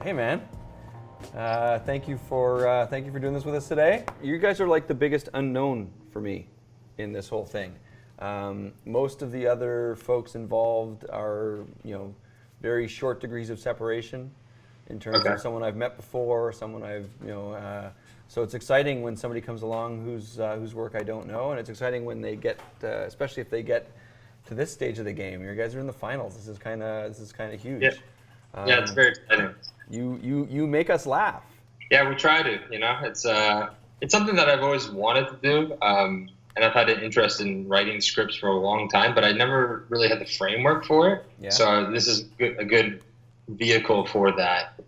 Hey, man. Thank you for doing this with us today. You guys are like the biggest unknown for me in this whole thing. Most of the other folks involved are, very short degrees of separation in terms of someone I've met before, someone I've, so it's exciting when somebody comes along whose work I don't know, and it's exciting when they get, especially if they get to this stage of the game. You guys are in the finals. This is kind of huge. Yeah. Yeah, it's very exciting. You make us laugh. Yeah, we try to. It's something that I've always wanted to do, and I've had an interest in writing scripts for a long time, but I never really had the framework for it. Yeah. So this is a good vehicle for that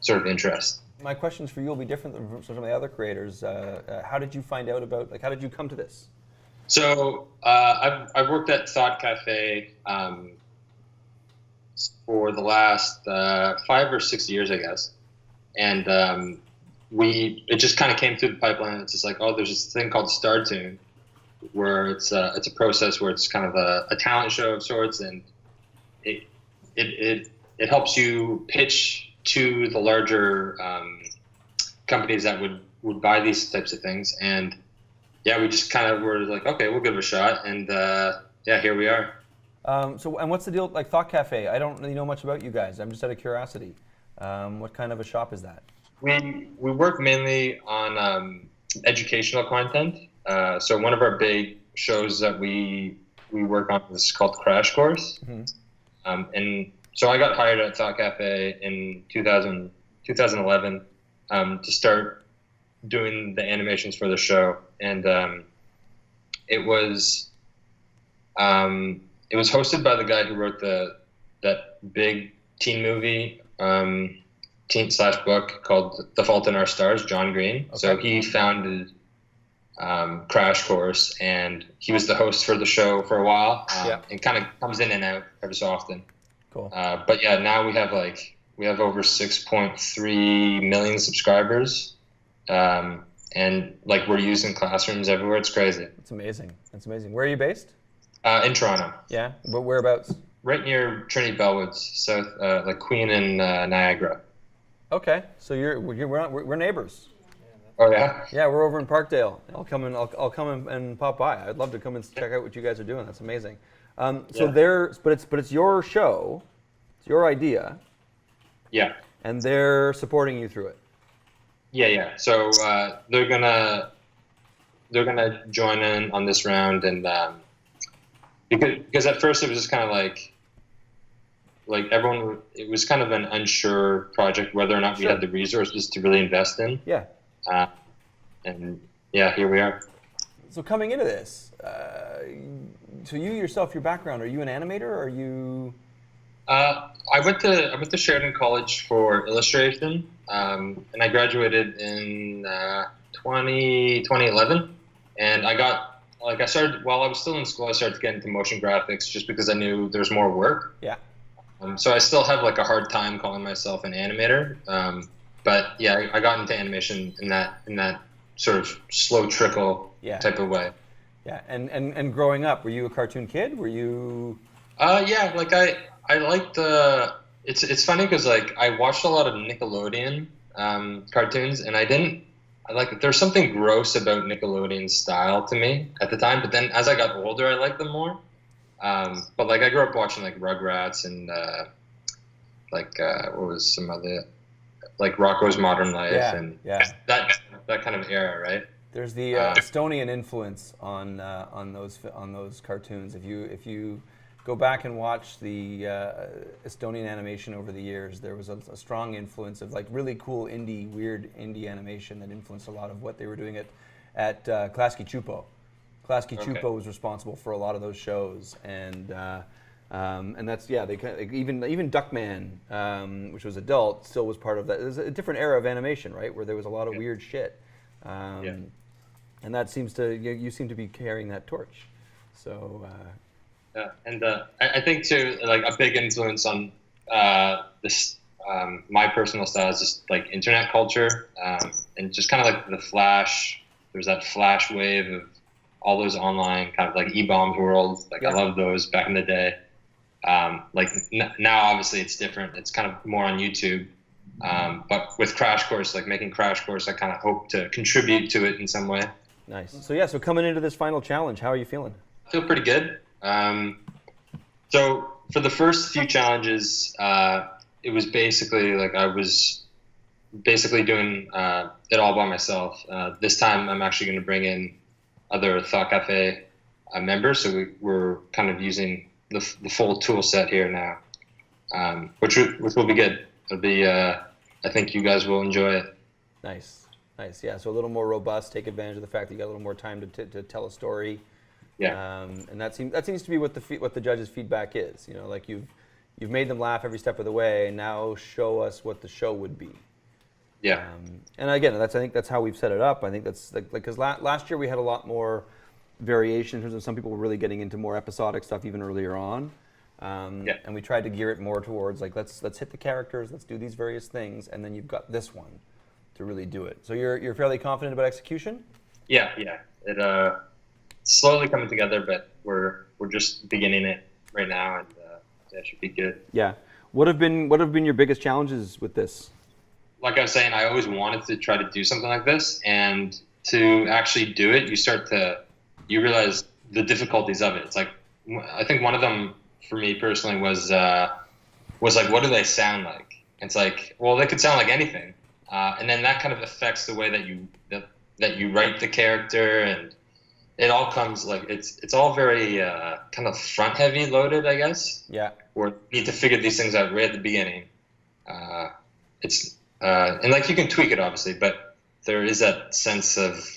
sort of interest. My questions for you will be different than some of the other creators. How did you find out about? How did you come to this? So I've worked at Thought Cafe for the last 5 or 6 years, I guess, and it just kind of came through the pipeline. It's just like, there's this thing called Startoon, where it's a process where it's kind of a talent show of sorts, and it helps you pitch to the larger companies that would buy these types of things. And yeah, we just kind of were like, okay, we'll give it a shot, and here we are. And what's the deal? Like Thought Cafe, I don't really know much about you guys. I'm just out of curiosity. What kind of a shop is that? We work mainly on educational content. So one of our big shows that we work on is called Crash Course. Mm-hmm. And so I got hired at Thought Cafe in 2011 to start doing the animations for the show. And it was hosted by the guy who wrote that big teen movie, teen/book called The Fault in Our Stars, John Green. Okay. So he founded Crash Course, and he was the host for the show for a while, and kind of comes in and out every so often. Cool. But yeah, now we have over 6.3 million subscribers, and we're used in classrooms everywhere. It's crazy. It's amazing. It's amazing. Where are you based? In Toronto. Yeah, but whereabouts? Right near Trinity Bellwoods, south, like Queen and Niagara. Okay, so we're neighbors. Oh yeah. Yeah, we're over in Parkdale. I'll come and pop by. I'd love to come and check out what you guys are doing. That's amazing. But it's your show, it's your idea. Yeah. And they're supporting you through it. Yeah. So they're gonna join in on this round, and because at first it was just kind of like everyone, it was kind of an unsure project whether or not we had the resources to really invest in. Yeah. And yeah, here we are. So coming into this, so you yourself, your background, are you an animator, or are you? I went to Sheridan College for illustration, and I graduated in 2011, and I started while I was still in school. I started to get into motion graphics just because I knew there's more work. Yeah. So I still have a hard time calling myself an animator, but yeah, I got into animation in that sort of slow trickle type of way. Yeah, and growing up, were you a cartoon kid? Were you? Yeah, I liked it's funny because I watched a lot of Nickelodeon cartoons, and there's something gross about Nickelodeon style to me at the time, but then as I got older, I liked them more. But I grew up watching Rugrats and what was some other Rocko's Modern Life and that kind of era, right? There's the Estonian influence on those cartoons. If you go back and watch the Estonian animation over the years, there was a strong influence of really cool weird indie animation that influenced a lot of what they were doing at Klasky Csupo. Klasky Csupo was responsible for a lot of those shows, and that's they even Duckman, which was adult, still was part of that. It was a different era of animation, right, where there was a lot of weird shit, and that seems to you seem to be carrying that torch. So and I think too, a big influence on this my personal style is just internet culture, and just kind of the Flash. There's that Flash wave of all those online kind of E-Bombs worlds. I love those back in the day. Now obviously it's different. It's kind of more on YouTube, But with Crash Course, like making Crash Course, I kind of hope to contribute to it in some way. Nice. So yeah, so coming into this final challenge, how are you feeling? I feel pretty good. So for the first few challenges, it was basically like I was basically doing it all by myself. This time I'm actually going to bring in other Thought Cafe members, so we're kind of using the full tool set here now, which will be good. It'll be, I think you guys will enjoy it. Nice, nice. Yeah, so a little more robust. Take advantage of the fact that you got a little more time to tell a story. Yeah. And that seems to be what the judges' feedback is. You know, like you've made them laugh every step of the way. Now show us what the show would be. Yeah. And again, I think that's how we've set it up. I think that's like because last year we had a lot more variation in terms of some people were really getting into more episodic stuff even earlier on. Yeah. And we tried to gear it more towards like let's hit the characters, let's do these various things, and then you've got this one to really do it. So you're fairly confident about execution? Yeah. It's slowly coming together, but we're just beginning it right now, and that should be good. Yeah. What have been your biggest challenges with this? Like I was saying, I always wanted to try to do something like this, and to actually do it, you realize the difficulties of it. It's like, I think one of them for me personally was like, what do they sound like? It's like, well, they could sound like anything, and then that kind of affects the way that you write the character, and it all comes like it's all very kind of front heavy loaded, I guess. Yeah. Or you need to figure these things out right at the beginning. And like you can tweak it obviously, but there is that sense of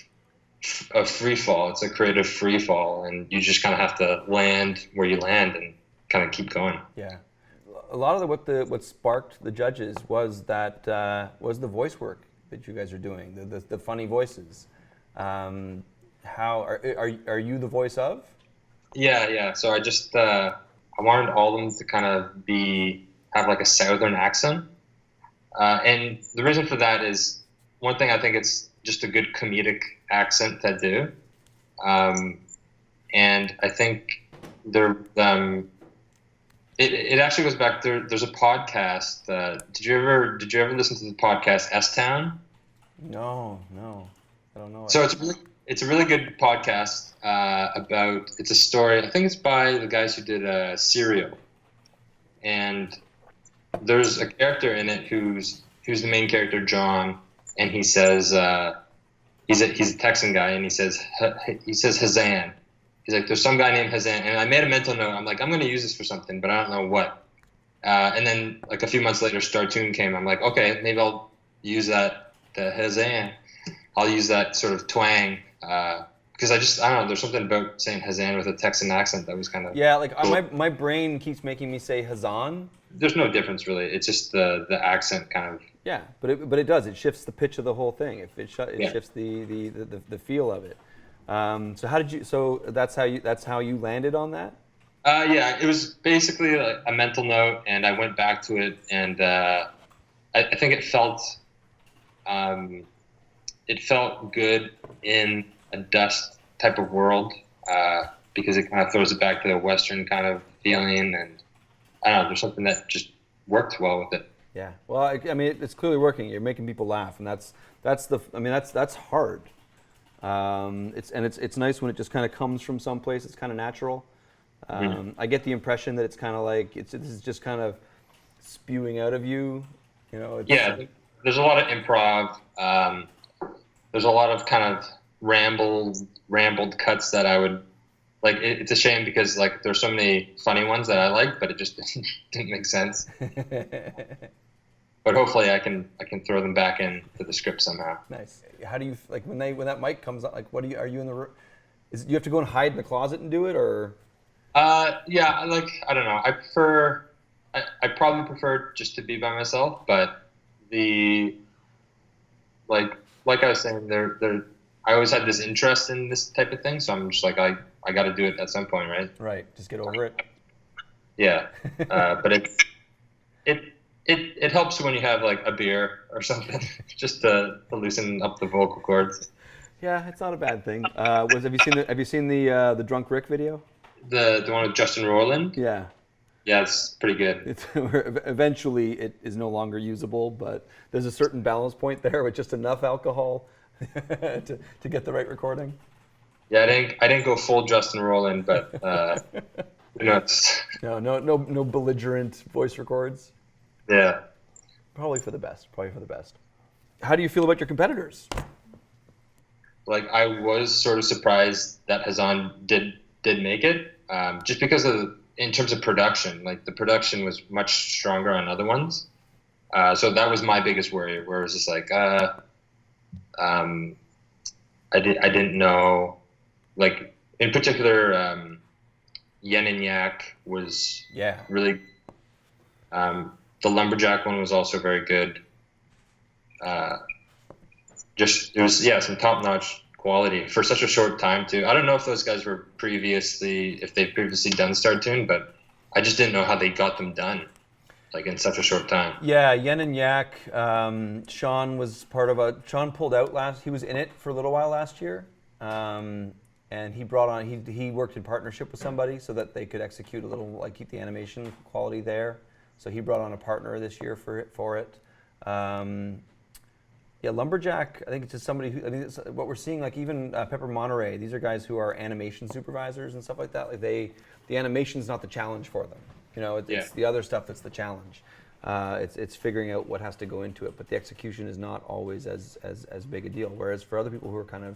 free fall. It's a creative free fall, and you just kind of have to land where you land and kind of keep going. Yeah. A lot of what sparked the judges was was the voice work that you guys are doing, the funny voices. How are you the voice of? Yeah. So I wanted all of them to kind of have like a southern accent. And the reason for that is, one thing, I think it's just a good comedic accent to do. And I think it actually goes back there. There's a podcast. Did you ever listen to the podcast S-Town? No, I don't know. So it's a really good podcast it's a story. I think it's by the guys who did Serial, and there's a character in it who's the main character, John, and he says he's a Texan guy, and he says Hazan. He's like, there's some guy named Hazan, and I made a mental note. I'm like, I'm going to use this for something, but I don't know what. And then like a few months later, Startoon came. I'm like, okay, maybe I'll use the Hazan. I'll use that sort of twang. Because I don't know, there's something about saying Hazan with a Texan accent that was kind of cool. My brain keeps making me say Hazan. There's no difference really. It's just the accent kind of. Yeah, but it does. It shifts the pitch of the whole thing. It shifts the feel of it. So how did you? So that's how you landed on that. Yeah, it was basically a mental note, and I went back to it, and I think it felt good in a dust type of world, because it kind of throws it back to the Western kind of feeling, and I don't know, there's something that just worked well with it. Yeah, well, I mean, it's clearly working. You're making people laugh, and that's hard. It's nice when it just kind of comes from someplace. It's kind of natural. I get the impression that it's kind of like this is just kind of spewing out of you. You know. Yeah, there's a lot of improv. There's a lot of kind of rambled cuts that I would like. It's a shame because like there's so many funny ones that I like, but it just didn't make sense. But hopefully I can throw them back into the script somehow. Nice. How do you like when that mic comes out? Like, are you in the room? You have to go and hide in the closet and do it, or? Yeah, like I don't know. I probably prefer just to be by myself, but like I was saying, I always had this interest in this type of thing, so I'm just like I got to do it at some point, right? Right. Just get over it. Yeah, but it helps when you have like a beer or something, just to loosen up the vocal cords. Yeah, it's not a bad thing. Have you seen the Drunk Rick video? The one with Justin Roiland? Yeah. Yeah, it's pretty good. Eventually, it is no longer usable, but there's a certain balance point there with just enough alcohol to get the right recording. Yeah, I didn't go full Justin Roiland, but who knows? No belligerent voice records. Yeah. Probably for the best. Probably for the best. How do you feel about your competitors? Like I was sort of surprised that Hazan did make it, just because in terms of production, like the production was much stronger on other ones. So that was my biggest worry, where it was just like, I didn't know, like in particular, Yen and Yak was really. The lumberjack one was also very good. Just it was some top notch quality for such a short time too. I don't know if those guys were if they've previously done Startoon, but I just didn't know how they got them done, like in such a short time. Yeah, Yen and Yak. Sean was part of Sean pulled out he was in it for a little while last year, and he brought on. He worked in partnership with somebody so that they could execute a little, like keep the animation quality there. So he brought on a partner this year for it. Lumberjack, I think it's just somebody who, it's what we're seeing, like even Pepper Monterey, these are guys who are animation supervisors and stuff like that. Like the animation's not the challenge for them. It's the other stuff that's the challenge. It's figuring out what has to go into it, but the execution is not always as big a deal. Whereas for other people who are kind of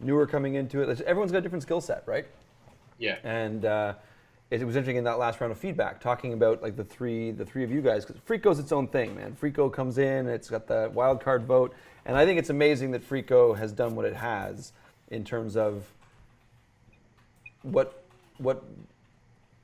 newer coming into it, everyone's got a different skill set, right? Yeah. And it was interesting in that last round of feedback, talking about like the three of you guys, because Freako's its own thing, man. Freako comes in, it's got the wild card vote, and I think it's amazing that Freako has done what it has in terms of what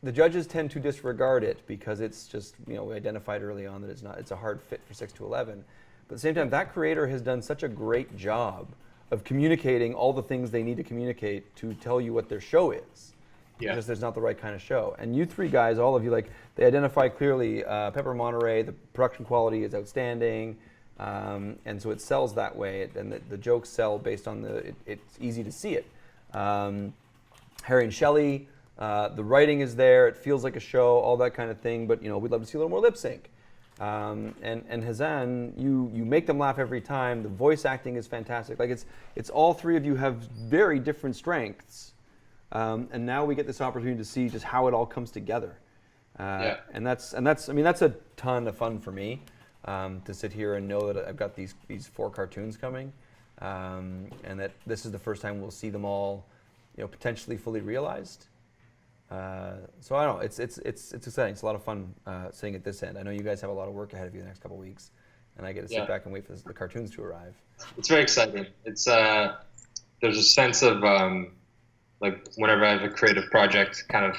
the judges tend to disregard it because it's just, we identified early on that it's a hard fit for 6 to 11. But at the same time, that creator has done such a great job of communicating all the things they need to communicate to tell you what their show is. Because there's not the right kind of show. And you three guys, all of you, like they identify clearly Pepper Monterey, the production quality is outstanding, and so it sells that way, and the jokes sell based on it's easy to see it. Harry and Shelley, the writing is there, it feels like a show, all that kind of thing, but we'd love to see a little more lip sync. And Hazan, you make them laugh every time, the voice acting is fantastic. Like it's all three of you have very different strengths. And now we get this opportunity to see just how it all comes together, and that's a ton of fun for me to sit here and know that I've got these 4 cartoons coming, and that this is the first time we'll see them all, potentially fully realized. So I don't know, it's exciting. It's a lot of fun sitting at this end. I know you guys have a lot of work ahead of you the next couple of weeks, and I get to sit back and wait for the cartoons to arrive. It's very exciting. It's there's a sense of like whenever I have a creative project kind of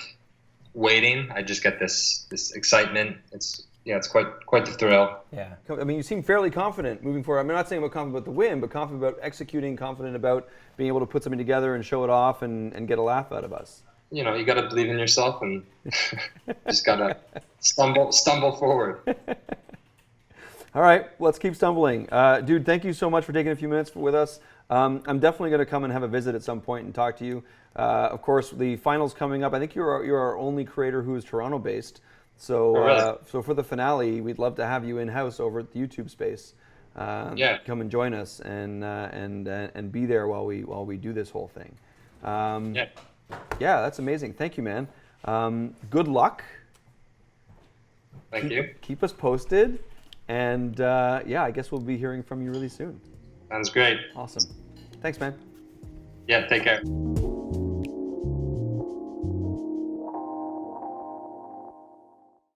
waiting, I just get this excitement. It's quite the thrill. Yeah. I mean, you seem fairly confident moving forward. I'm not saying about confident about the win, but confident about executing, confident about being able to put something together and show it off and get a laugh out of us. You got to believe in yourself and just got to stumble forward. All right, let's keep stumbling. Dude, thank you so much for taking a few minutes with us. I'm definitely going to come and have a visit at some point and talk to you. Of course, the final's coming up. I think you're our only creator who is Toronto-based. So, really? So for the finale, we'd love to have you in-house over at the YouTube space. Come and join us and be there while we do this whole thing. Yeah, that's amazing. Thank you, man. Good luck. Thank you. Keep us posted. And I guess we'll be hearing from you really soon. Sounds great. Awesome. Thanks, man. Yeah, take care.